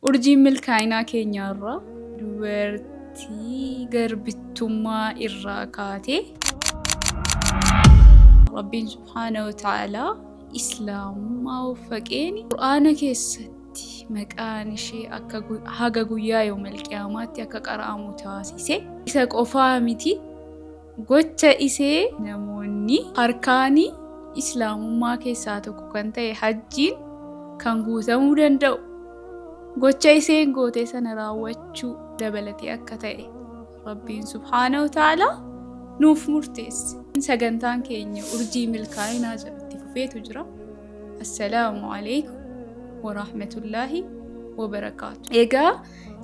Urjiin milkaa'inaa keenyaarraa dubartii garbittummaa irraa kaatee Rabbiin subhaanahu wa ta'aalaa islaamummaa waffaqeen Qur'aana keessatti maqaan ishee akka haga guyyaa yawmal qiyaamaatti akka qara'amu taasise. Isa qofaa miti, gocha isee namoonni harkaanii islaamummaa keessaa tokko kan ta'e hajjiin kan guutamuu danda'u gocha iseen goote sana raawwachuu dabalatee akka ta'e Rabbiin subhaanahu wa ta'aalaa nuuf murteesse. Sagantaan keenya urjii milkaa'inaa jalatti fufeetu jira. Assalaamu alaykum wa rahmatullaahi wa barakaatu. Egaa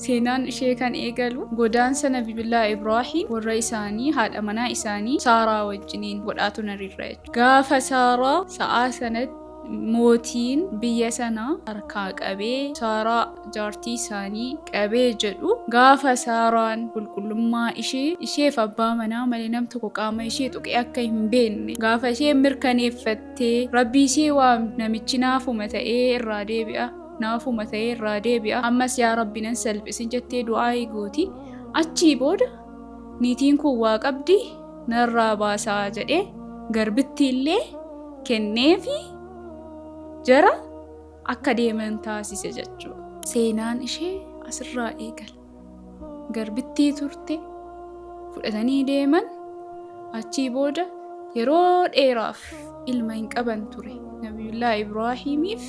seenaan ishee kan eegalu godaansa Nabiyullaa Ibraahiim warra isaanii haadha manaa isaanii Saaraa wajjiniin godhaatu narirra jechuudha. Gaafa Saaraa sa'aa sanatti mootiin biyya sanaa harkaa qabee Saaraa jaartii isaanii qabee jedhu gaafa Saaraan qulqullummaa isheef abbaa manaa malee nam tokko qaama ishee tuqee akka hin beekne gaafa ishee mirkaneeffattee rabbii ishee waan namichi naafuma ta'ee irraa deebi'a ammas yaa rabbi nan salphisin jettee du'aa gooti. Achii booda niitiin kun waa qabdi narraa baasaa jedhee garbitti illee kenneefi jara akka deeman taasise jechuudha. Seenaan ishee asirraa eegala. Garbittii turte fudhatanii deeman. Achii booda yeroo dheeraaf ilma hin qaban ture Nabiyullaa Ibraahiimiif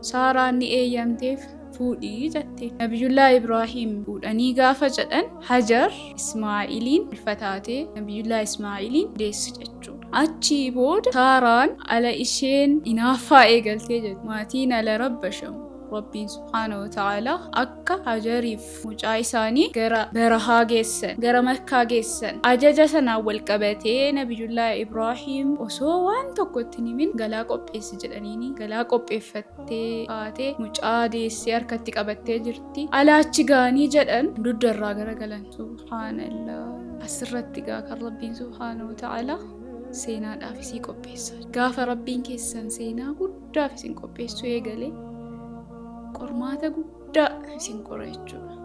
Saaraan ni eeyyamteef fuudhii jette. Nabiyullaa Ibraahiim fuudhanii gaafa jedhan Hajar Ismaa'iliin ulfataatee Nabiyullaa Ismaa'iliin deessi jechuudha. Achii booda Saaraan ala isheen inaaffaa eegaltee jirti. Maatiin ala rabbashamu. Rabbiin subhaanahu wa ta'aalaa akka Hajariif mucaa isaanii gara barahaa geessan, gara Makkaa geessan ajaja sanaan wal qabatee Nabiyullaa Ibraahiim osoo waan tokkotti hin himin galaa qopheessi jedhaniini galaa qopheeffattee baatee mucaa deessee harkatti qabattee jirti. Alaachi gaanii jedhan duddarraa garagalan. Subhaanallah. Asirratti gaa kan Rabbiin subhaanahu wa ta'aalaa seenaadhaaf isii qopheessa. Gaafa Rabbiin keessan seenaa guddaaf isin qopheessuu eegalee qormaata guddaa isin qora jechuudha.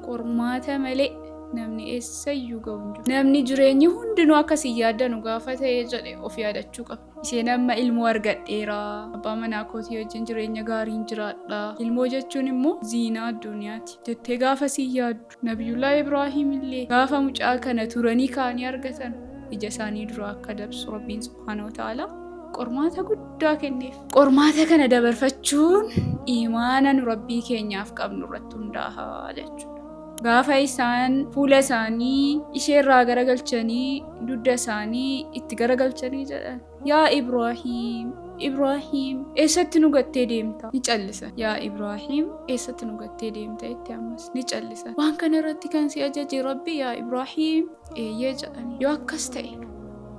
Qormaata malee namni eessayyuu ga'u hin jiru. Namni jireenyi hundinuu akkasii yaaddanu gaafa ta'ee jedhe of yaadachuu qaba. Isheen amma ilmoo argadheera. Abbaa manaa kootii wajjin jireenya gaariin jiraadha. Ilmoo jechuun immoo ziinaa addunyaati jettee gaafa sii yaaddu. Nabiyullaa Ibraahiim illee gaafa mucaa kana turanii kaanii argatan ija isaanii dura akka dabsu Rabbiin subhaanahu wa ta'aalaa qormaata guddaa kenneef. Qormaata kana dabarfachuun imaana nu Rabbii keenyaaf qabnu irratti hundaa'a jechuudha. Gaafa isaan fuula isaanii isheerraa garagalchanii dudda isaanii itti garagalchanii jedhan yaa Ibraahiim eessatti nu gattee deemta? Ni callisa. Yaa Ibraahiim eessatti nu gattee deemta? Itti ammas ni callisa. Waan kana irratti kan si ajaje Rabbi yaa Ibraahiim eeyyee jedhani. Yoo akkas ta'e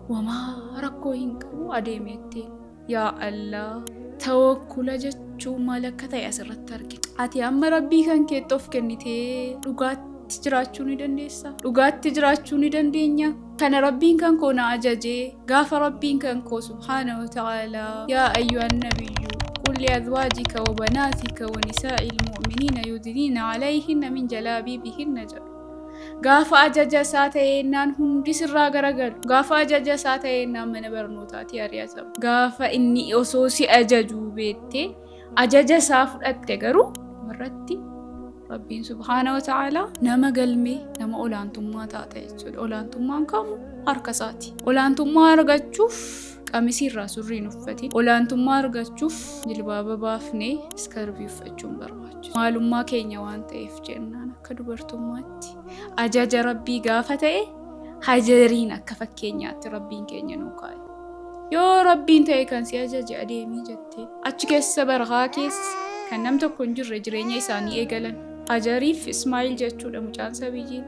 wamaa rakkoo hin qabu adeemeettee yaa Allah tawakkula jechuun maal akka ta'e asirratti argina. Ati amma Rabbii kan keetti of kennitee dhugaatti jiraachuu ni dandeessaa? Dhugaatti jiraachuu ni dandeenya? Kana Rabbiin kan koo na ajajee gaafa Rabbiin kan koo subhaanahu wa ta'aalaa yaa ayyuhan nabiyyu qul li azwaajika wa banaatika wa nisaa'il mu'miniina yudniina alayhinna min jalaabiibihinna jedhu. Gaafa ajaja isaa ta'eennaan hundi sirraa garagalu. Gaafa ajaja isaa ta'eennaan mana barnootaatti ari'atamu. Gaafa inni osoo si ajajuu beettee ajaja isaa fudhatte garuu irratti Rabbiin subhaanahu wa ta'aalaa nama galmee nama olaantummaa taata jechuudha. Olaantummaan kamuu harka isaati. Olaantummaa argachuuf qamisiirraa surriin uffatiin olaantummaa argachuuf jilbaaba baafnee iskarbii uffachuun barbaachisa. Maalummaa keenya waan ta'eef jennaan akka dubartummaatti ajaja Rabbii gaafa ta'e Hajariin akka fakkeenyaatti Rabbiin keenya nuu kaa'e. Yoo Rabbiin ta'e kan si ajaje adeemii jettee achi keessa barahaa keessa kan nam tokko hin jirre jireenya isaanii eegalan. Hajariif Ismaa'il jechuudha mucaan sabiyyii.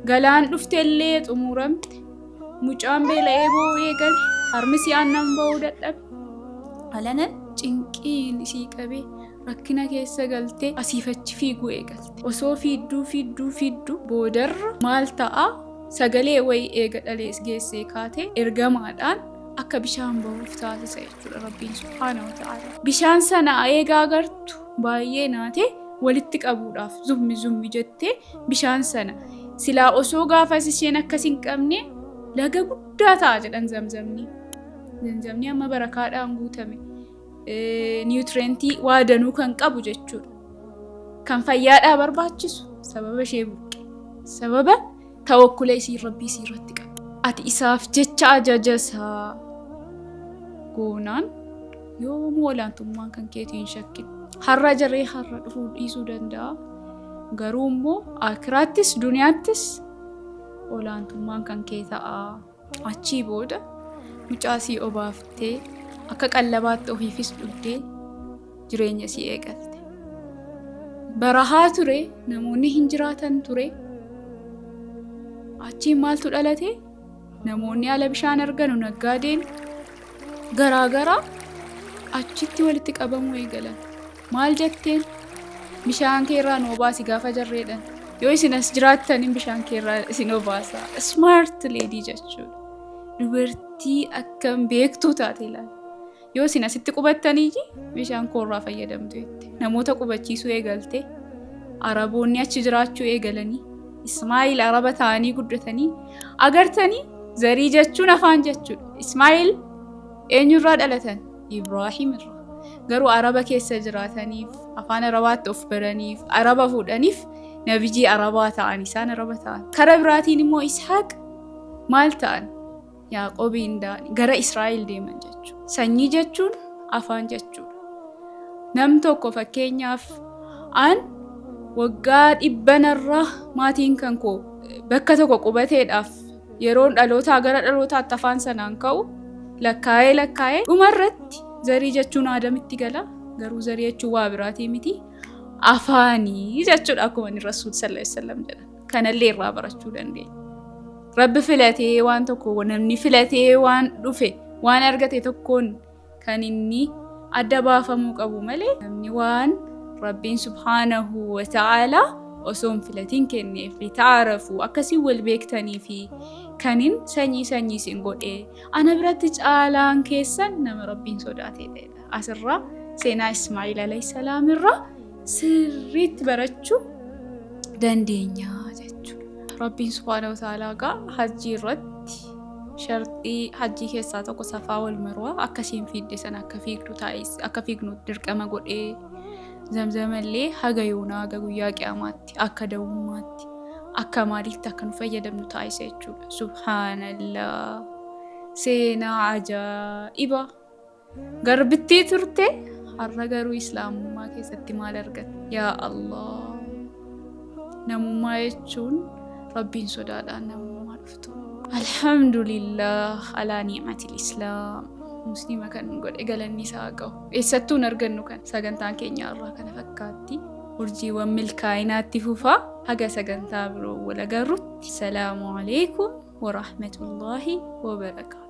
Galaan dhufteellee xumuramte. Mucaan beela'ee boo'uu eegale. Harmisi aannan ba'uu dadhabe. Alanan cinqiin isii qabee rakkina keessa galtee asiifachi fiiguu eegalte. Osoo fiidduu boodarra maal ta'a? Sagalee wayii eega dhalees geessee kaatee ergamaadhaan akka bishaan bahuuf taasisa jechuudha Rabbiin subhaanahu wa ta'ala. Bishaan sana eegaa agartu baay'ee naatee walitti qabuudhaaf zummi jettee bishaan sana silaa osoo gaafas isheen akkas hin qabne laga guddaa ta'a jedhan zamzamni. Zamzamni amma barakaadhaan guutame niwutirentii waa danuu kan qabu jechuudha. Kan fayyaadhaa barbaachisu sababa ishee buqqe. Sababa tawakkula isii rabbii isii irratti qaba. Ati isaaf jecha ajaja isaa goonaan yoomuu olaantummaan kan keetii hin shakkin. Har'a jaree har'a dhufuu dhiisuu danda'a. Garuu immoo akiraattis duniyaattis olaantummaan kan kee ta'a. Achii booda mucaasii obaaftee akka qallabaatti ofiifis dhugdee jireenya sii eegalte. Barahaa ture, namoonni hin jiraatan ture. Achiin maaltu dhalate? Namoonni ala bishaan arganu naggaadeen garaagaraa achitti walitti qabamuu eegalan. Maal jetteen? Bishaan keerraa nu obaasi gaafa jarreedhan. Yoo isin as jiraattaniin bishaan keerraa isin obaasa. Smart lady jechuudha. Dubartii akkam beektuu taate ilaala. Yoo isin asitti qubattanii bishaan koorraa fayyadamtu jette. Namoota qubachiisuu eegalte. Araboonni achi jiraachuu eegalanii. Ismaa'il araba ta'anii guddatanii. Agartanii zarii jechuun afaan jechuudha. Ismaa'il eenyurraa dhalatan? Ibraahim irraa. Garuu araba keessa jiraataniif afaan arabaatti of baraniif araba fuudhaniif nabiyyi arabaa ta'an isaan araba ta'an. Karaa biraatiin immoo Ishaaq maal ta'an? Yaaqoobiin gara Israa'el deeman jechuudha. Sanyii jechuun afaan jechuudha. Nam tokko fakkeenyaaf waggaa 100 maatiin kan koo bakka tokko qubateedhaaf yeroon dhalootaa gara dhalootaatti afaan sanaan ka'u lakkaa'ee dhumarratti zarii jechuun aadamitti gala. Garuu zarii jechuun waa biraatii miti. Afaanii jechuudha akkuma inni Rasuul sallallahu alaihi wasallam jedhan. Kanallee irraa barachuu dandeenya. Rabbi filatee waan tokko namni filatee waan dhufe waan argate tokkoon kan inni adda baafamuu qabu malee namni waan Rabbiin subhaanahu wa ta'ala osoo hin filatiin kenneef litaarafu akkasii wal beektanii fi kanin sanyii siin godhee ana biratti caalaan keessan nama Rabbiin sodaateedha. Asirraa seenaa Ismaa'il alayhi salaam irraa sirriitti barachuu dandeenya jechuudha. Rabbiin subhaanahu wa ta'ala gaa hajjii irratti sharxii hajjii keessaa tokko safaa wal marwaa akkasiin fiidde sana akka fiignu dirqama godhee zamzamallee haga yoonaa haga guyyaa qiyaamaatti akka dawummaatti akka maaliitti akka nu fayyadamnu taasisa jechuudha. Subhaanallah. Seenaa ajaa'iba. Garbittii turte har'a garuu islaamummaa keessatti maal argatte? Yaa Allah. Namummaa jechuun Rabbiin sodaadhaan namummaa dhuftu. Alhamdulillah alaa ni'matil islaam. Muslima kan godhe galanni isaa qabu. Eessattuu argannu kan sagantaan keenya irraa kana fakkaatti. Urjiiwwan milkaa'inaatti fufaa haga sagantaa biroo wal agarrutti. Salaamu alaikum wa rahmatullahi wa barakaatuh.